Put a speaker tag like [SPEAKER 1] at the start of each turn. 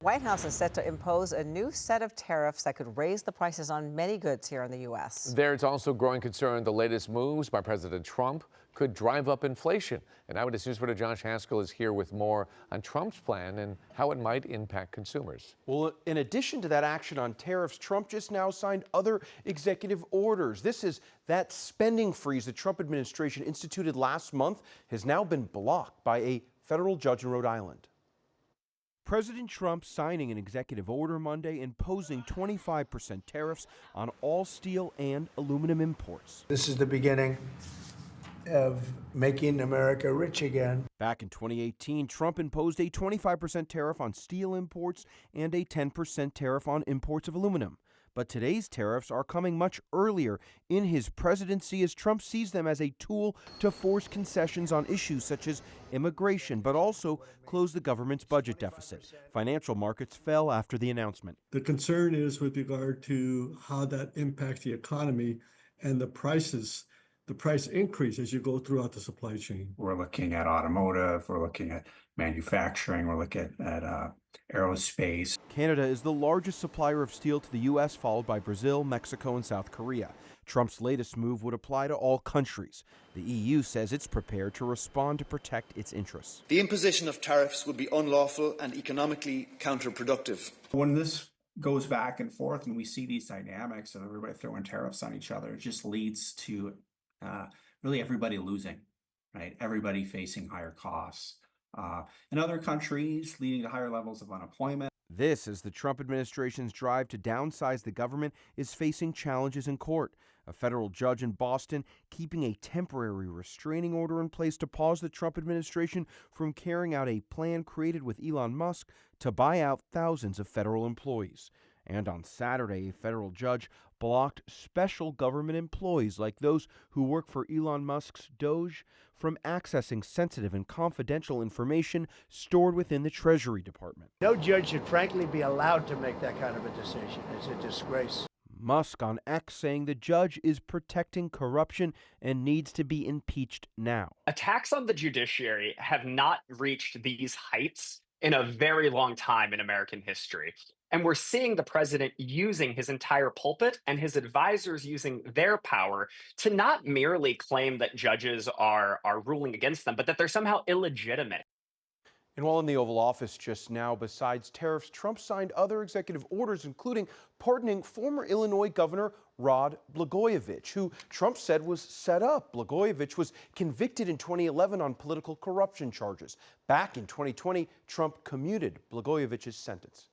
[SPEAKER 1] White House is set to impose a new set of tariffs that could raise the prices on many goods here in the U.S.
[SPEAKER 2] There's also growing concern the latest moves by President Trump could drive up inflation. And Eyewitness News reporter Josh Haskell is here with more on Trump's plan and how it might impact consumers.
[SPEAKER 3] Well, in addition to that action on tariffs, Trump just now signed other executive orders. This is that spending freeze the Trump administration instituted last month has now been blocked by a federal judge in Rhode Island. President Trump signing an executive order Monday imposing 25% tariffs on all steel and aluminum imports.
[SPEAKER 4] This is the beginning of making America rich again.
[SPEAKER 3] Back in 2018, Trump imposed a 25% tariff on steel imports and a 10% tariff on imports of aluminum. But today's tariffs are coming much earlier in his presidency as Trump sees them as a tool to force concessions on issues such as immigration, but also close the government's budget deficit. Financial markets fell after the announcement.
[SPEAKER 5] The concern is with regard to how that impacts the economy and the price increase as you go throughout the supply chain.
[SPEAKER 6] We're looking at automotive, we're looking at manufacturing, we're looking at aerospace.
[SPEAKER 3] Canada is the largest supplier of steel to the U.S., followed by Brazil, Mexico, and South Korea. Trump's latest move would apply to all countries. The EU says it's prepared to respond to protect its interests.
[SPEAKER 7] The imposition of tariffs would be unlawful and economically counterproductive.
[SPEAKER 6] When this goes back and forth and we see these dynamics of everybody throwing tariffs on each other, it just leads to really everybody losing, right? Everybody facing higher costs. In other countries, leading to higher levels of unemployment.
[SPEAKER 3] This, as the Trump administration's drive to downsize the government is facing challenges in court. A federal judge in Boston keeping a temporary restraining order in place to pause the Trump administration from carrying out a plan created with Elon Musk to buy out thousands of federal employees. And on Saturday, a federal judge blocked special government employees like those who work for Elon Musk's Doge from accessing sensitive and confidential information stored within the Treasury Department.
[SPEAKER 4] No judge should frankly be allowed to make that kind of a decision. It's a disgrace.
[SPEAKER 3] Musk on X saying the judge is protecting corruption and needs to be impeached now.
[SPEAKER 8] Attacks on the judiciary have not reached these heights in a very long time in American history. And we're seeing the president using his entire pulpit and his advisors using their power to not merely claim that judges are ruling against them, but that they're somehow illegitimate.
[SPEAKER 3] And while in the Oval Office just now, besides tariffs, Trump signed other executive orders, including pardoning former Illinois Governor Rod Blagojevich, who Trump said was set up. Blagojevich was convicted in 2011 on political corruption charges. Back in 2020, Trump commuted Blagojevich's sentence.